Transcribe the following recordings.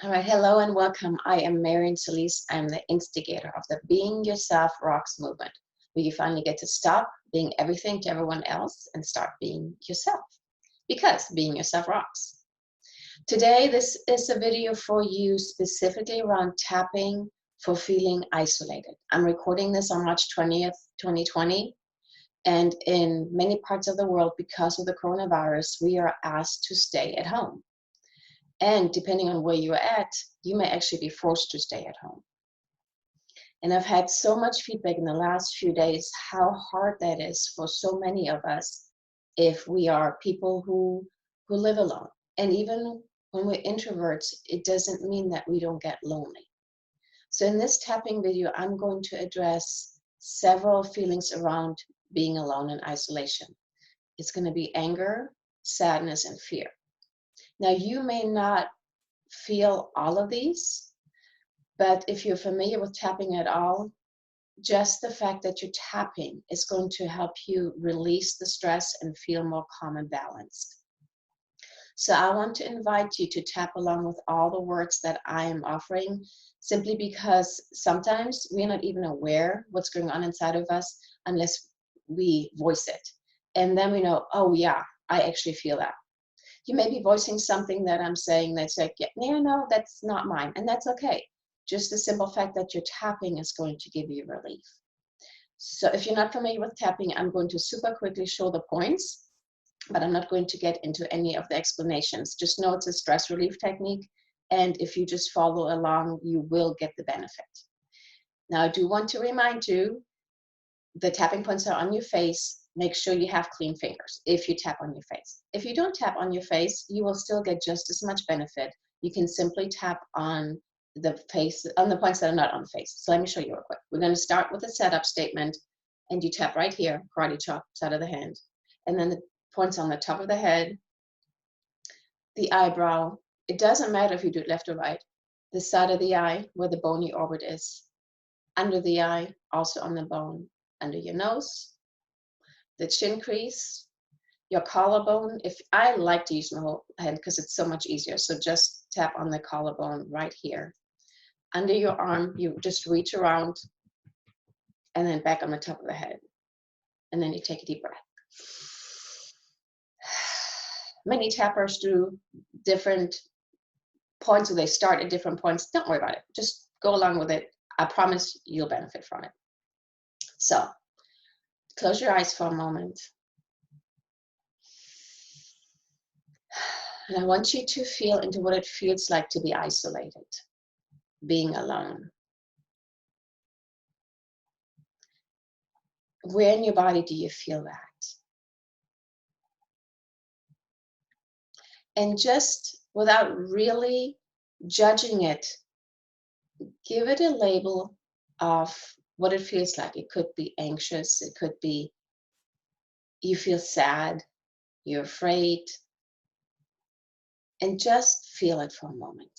All right, hello and welcome. I am Marian Solis. I'm the instigator of the Being Yourself Rocks movement, where you finally get to stop being everything to everyone else and start being yourself, because being yourself rocks. Today, this is a video for you specifically around tapping for feeling isolated. I'm recording this on March 20th, 2020, and in many parts of the world, because of the coronavirus, we are asked to stay at home. And depending on where you're at, you may actually be forced to stay at home. And I've had so much feedback in the last few days how hard that is for so many of us if we are people who live alone. And even when we're introverts, it doesn't mean that we don't get lonely. So in this tapping video, I'm going to address several feelings around being alone and isolation. It's going to be anger, sadness, and fear. Now, you may not feel all of these, but if you're familiar with tapping at all, just the fact that you're tapping is going to help you release the stress and feel more calm and balanced. So I want to invite you to tap along with all the words that I am offering, simply because sometimes we're not even aware what's going on inside of us unless we voice it. And then we know, oh yeah, I actually feel that. You may be voicing something that I'm saying that's like, yeah, no, that's not mine. And that's okay. Just the simple fact that you're tapping is going to give you relief. So if you're not familiar with tapping, I'm going to super quickly show the points, but I'm not going to get into any of the explanations. Just know it's a stress relief technique. And if you just follow along, you will get the benefit. Now, I do want to remind you, the tapping points are on your face. Make sure you have clean fingers if you tap on your face. If you don't tap on your face, you will still get just as much benefit. You can simply tap on the face, on the points that are not on the face. So let me show you real quick. We're going to start with a setup statement, and you tap right here, karate chop, side of the hand. And then the points on the top of the head, the eyebrow. It doesn't matter if you do it left or right. The side of the eye, where the bony orbit is. Under the eye, also on the bone. Under your nose, the chin crease, your collarbone. If I like to use my whole hand because it's so much easier. So just tap on the collarbone right here. Under your arm, you just reach around and then back on the top of the head. And then you take a deep breath. Many tappers do different points, or they start at different points. Don't worry about it. Just go along with it. I promise you'll benefit from it. So close your eyes for a moment. And I want you to feel into what it feels like to be isolated, being alone. Where in your body do you feel that? And just without really judging it, give it a label of what it feels like. It could be anxious. It could be you feel sad, you're afraid. And just feel it for a moment.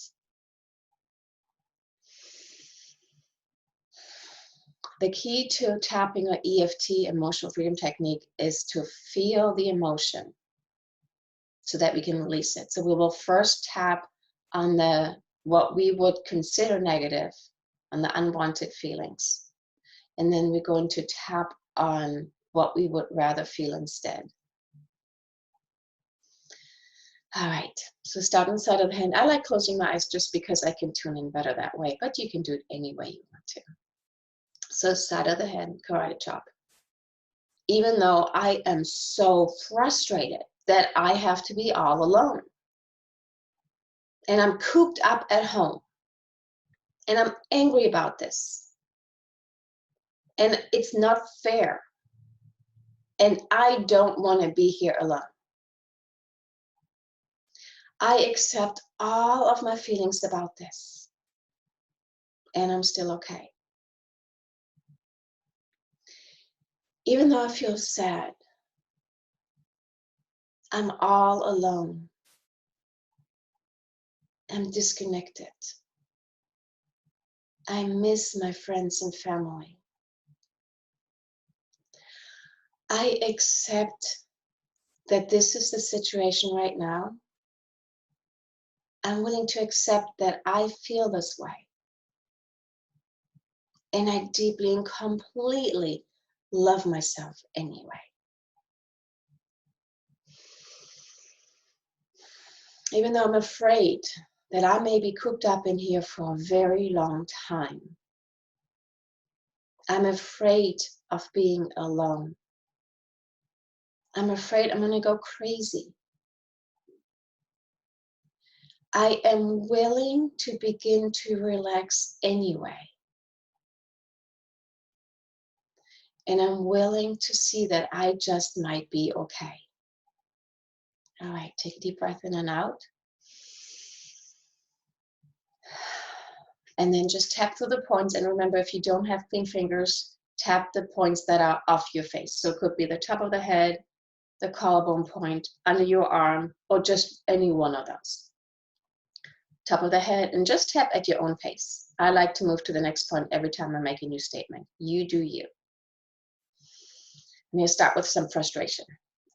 The key to tapping or EFT, emotional freedom technique, is to feel the emotion so that we can release it. So we will first tap on what we would consider negative, on the unwanted feelings. And then we're going to tap on what we would rather feel instead. All right, so start on the side of the hand. I like closing my eyes just because I can tune in better that way, but you can do it any way you want to. So side of the hand, karate chop. Even though I am so frustrated that I have to be all alone. And I'm cooped up at home. And I'm angry about this. And it's not fair. And I don't want to be here alone. I accept all of my feelings about this. And I'm still okay. Even though I feel sad, I'm all alone. I'm disconnected. I miss my friends and family. I accept that this is the situation right now, I'm willing to accept that I feel this way. And I deeply and completely love myself anyway. Even though I'm afraid that I may be cooped up in here for a very long time. I'm afraid of being alone. I'm afraid I'm going to go crazy. I am willing to begin to relax anyway. And I'm willing to see that I just might be okay. All right, take a deep breath in and out. And then just tap through the points. And remember, if you don't have clean fingers, tap the points that are off your face. So it could be the top of the head, the collarbone point, under your arm, or just any one of those. Top of the head, and just tap at your own pace. I like to move to the next point every time I make a new statement. You do you. I'm going to start with some frustration.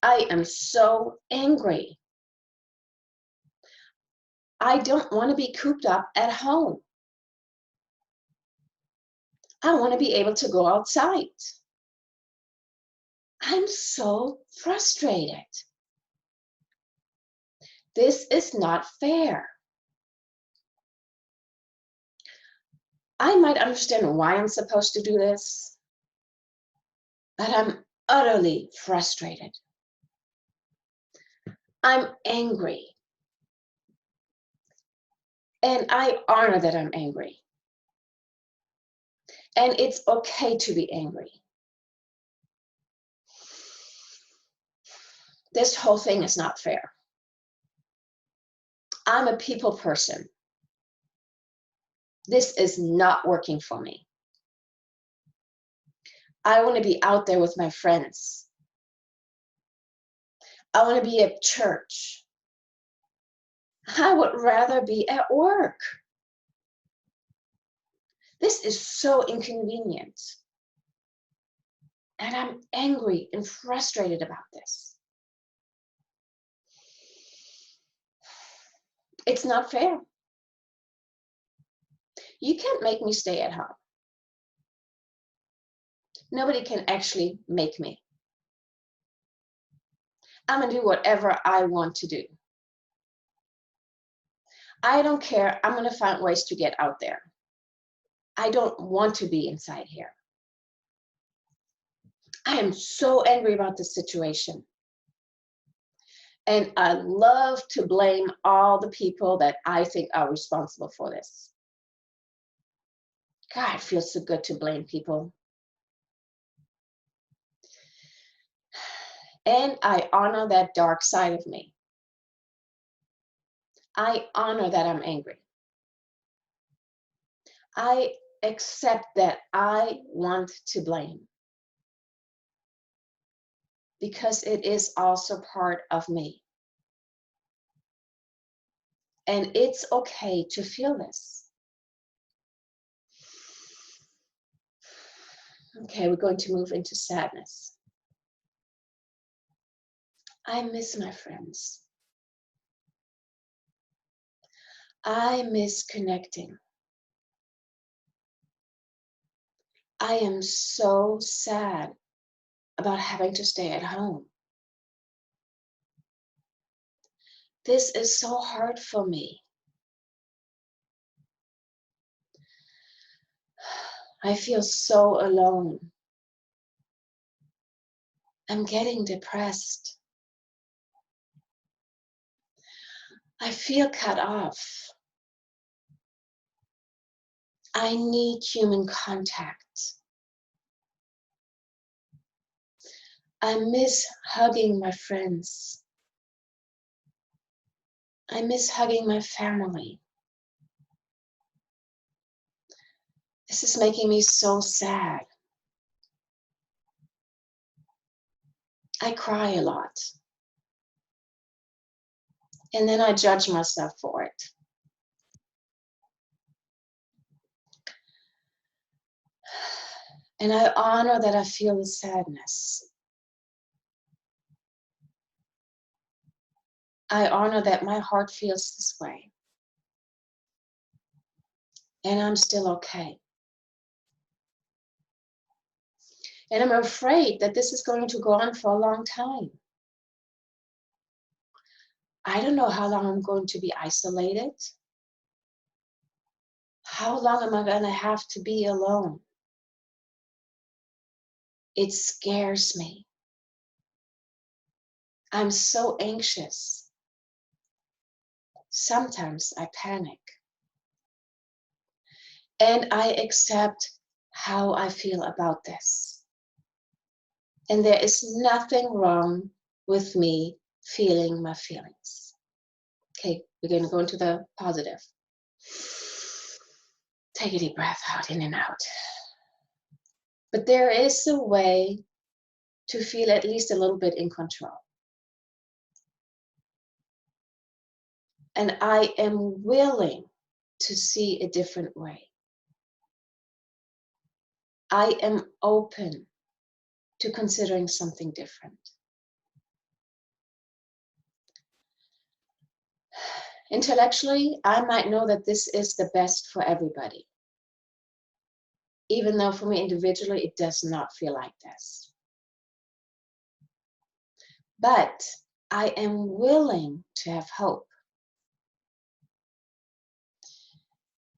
I am so angry. I don't want to be cooped up at home. I want to be able to go outside. I'm so frustrated. This is not fair. I might understand why I'm supposed to do this, but I'm utterly frustrated. I'm angry. And I honor that I'm angry. And it's okay to be angry. This whole thing is not fair. I'm a people person. This is not working for me. I want to be out there with my friends. I want to be at church. I would rather be at work. This is so inconvenient. And I'm angry and frustrated about this. It's not fair. You can't make me stay at home. Nobody can actually make me. I'm going to do whatever I want to do. I don't care. I'm going to find ways to get out there. I don't want to be inside here. I am so angry about this situation. And I love to blame all the people that I think are responsible for this. God, it feels so good to blame people. And I honor that dark side of me. I honor that I'm angry. I accept that I want to blame. Because it is also part of me. And it's okay to feel this. Okay, we're going to move into sadness. I miss my friends. I miss connecting. I am so sad about having to stay at home. This is so hard for me. I feel so alone. I'm getting depressed. I feel cut off. I need human contact. I miss hugging my friends. I miss hugging my family. This is making me so sad. I cry a lot. And then I judge myself for it. And I honor that I feel the sadness. I honor that my heart feels this way. And I'm still okay. And I'm afraid that this is going to go on for a long time. I don't know how long I'm going to be isolated. How long am I going to have to be alone? It scares me. I'm so anxious. Sometimes I panic. And I accept how I feel about this. And there is nothing wrong with me feeling my feelings. Okay, we're going to go into the positive. Take a deep breath out, in and out. But there is a way to feel at least a little bit in control. And I am willing to see a different way. I am open to considering something different. Intellectually, I might know that this is the best for everybody, even though for me individually, it does not feel like this. But I am willing to have hope.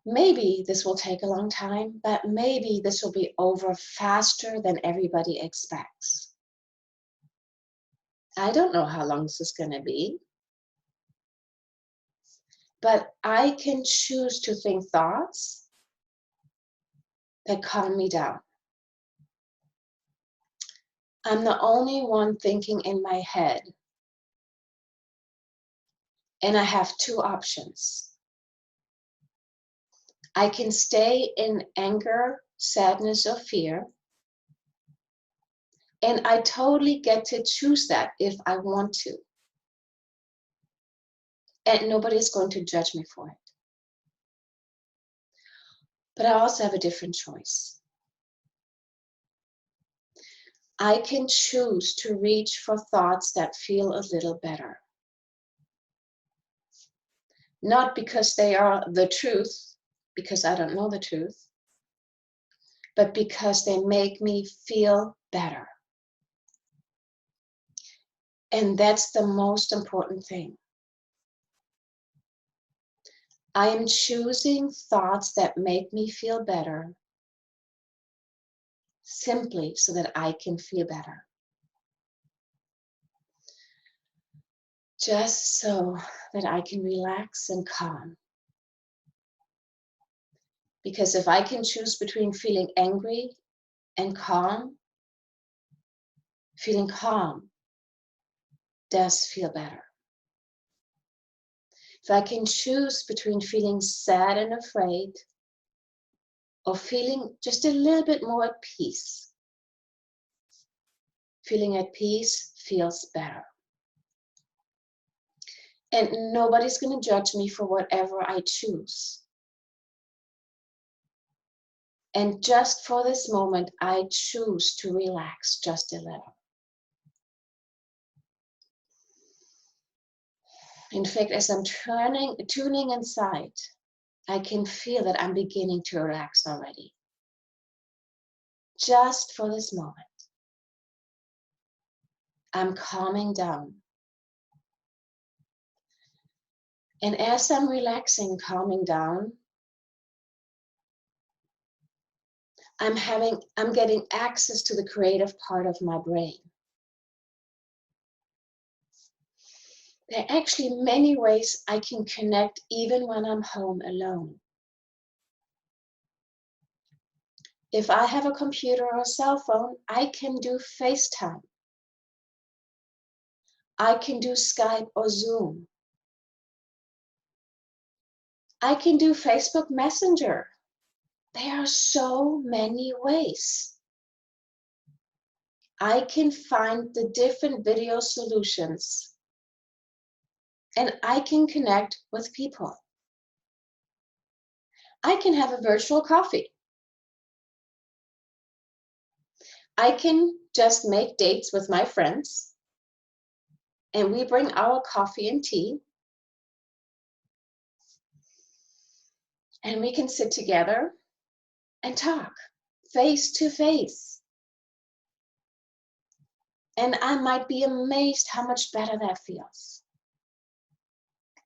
Maybe this will take a long time, but maybe this will be over faster than everybody expects. I don't know how long this is going to be, but I can choose to think thoughts that calm me down. I'm the only one thinking in my head, and I have two options. I can stay in anger, sadness, or fear, and I totally get to choose that if I want to. And nobody's going to judge me for it. But I also have a different choice. I can choose to reach for thoughts that feel a little better. Not because they are the truth, because I don't know the truth, but because they make me feel better. And that's the most important thing. I am choosing thoughts that make me feel better simply so that I can feel better. Just so that I can relax and calm. Because if I can choose between feeling angry and calm, feeling calm does feel better. If I can choose between feeling sad and afraid or feeling just a little bit more at peace, feeling at peace feels better. And nobody's going to judge me for whatever I choose. And just for this moment, I choose to relax just a little. In fact, as I'm tuning inside, I can feel that I'm beginning to relax already. Just for this moment, I'm calming down. And as I'm relaxing, calming down, I'm getting access to the creative part of my brain. There are actually many ways I can connect even when I'm home alone. If I have a computer or a cell phone, I can do FaceTime. I can do Skype or Zoom. I can do Facebook Messenger. There are so many ways. I can find the different video solutions and I can connect with people. I can have a virtual coffee. I can just make dates with my friends and we bring our coffee and tea And we can sit together and talk face to face. And I might be amazed how much better that feels.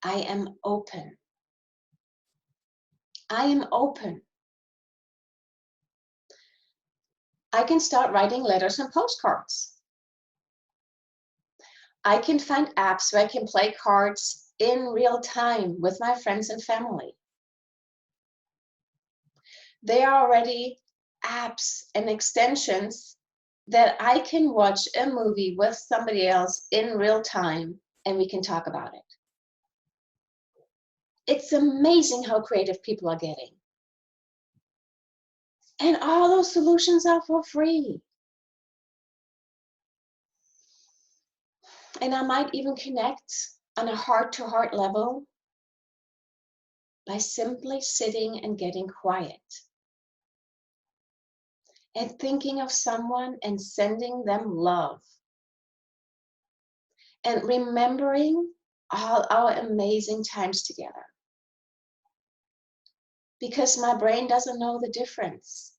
I am open. I am open. I can start writing letters and postcards. I can find apps where I can play cards in real time with my friends and family. There are already apps and extensions that I can watch a movie with somebody else in real time and we can talk about it. It's amazing how creative people are getting. And all those solutions are for free. And I might even connect on a heart-to-heart level by simply sitting and getting quiet and thinking of someone and sending them love and remembering all our amazing times together. Because my brain doesn't know the difference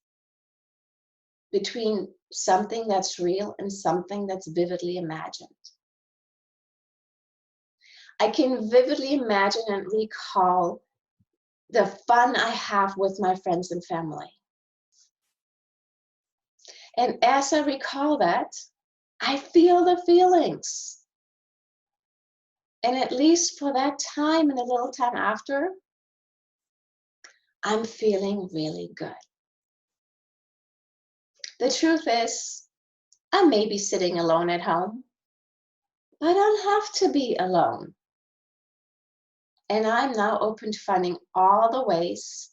between something that's real and something that's vividly imagined. I can vividly imagine and recall the fun I have with my friends and family. And as I recall that, I feel the feelings. And at least for that time and a little time after, I'm feeling really good. The truth is, I may be sitting alone at home, but I don't have to be alone. And I'm now open to finding all the ways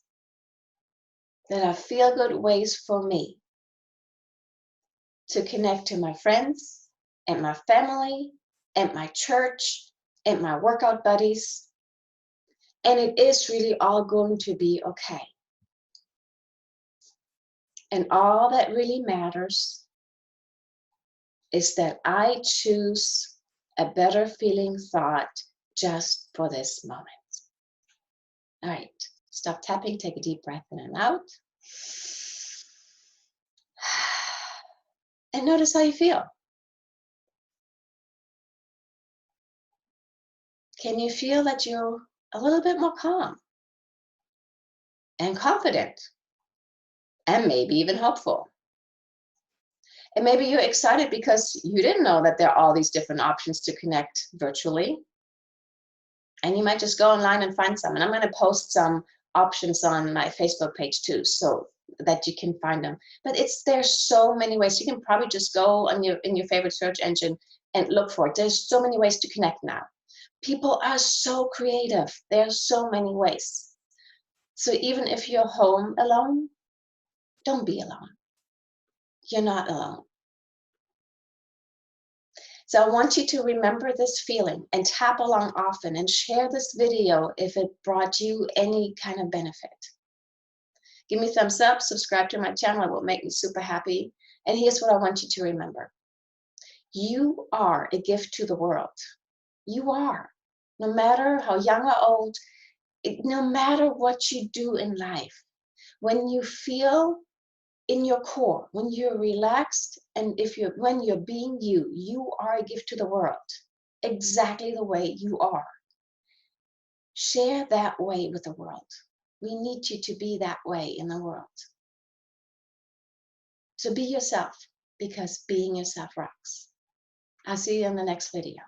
that are feel-good ways for me to connect to my friends and my family and my church and my workout buddies. And it is really all going to be okay. And all that really matters is that I choose a better feeling thought just for this moment. All right, stop tapping, take a deep breath in and out. And notice how you feel. Can you feel that you're a little bit more calm and confident and maybe even hopeful? And maybe you're excited because you didn't know that there are all these different options to connect virtually. And you might just go online and find some. And I'm going to post some options on my Facebook page too, so that you can find them. But there's so many ways. You can probably just go on in your favorite search engine and look for it. There's so many ways to connect now. People are so creative. There are so many ways. So even if you're home alone, don't be alone. You're not alone. So I want you to remember this feeling and tap along often and share this video if it brought you any kind of benefit. Give me a thumbs up, subscribe to my channel, it will make me super happy. And here's what I want you to remember. You are a gift to the world. You are. No matter how young or old, no matter what you do in life, when you feel in your core, when you're relaxed, and when you're being you, you are a gift to the world, exactly the way you are. Share that way with the world. We need you to be that way in the world. So be yourself, because being yourself rocks. I'll see you in the next video.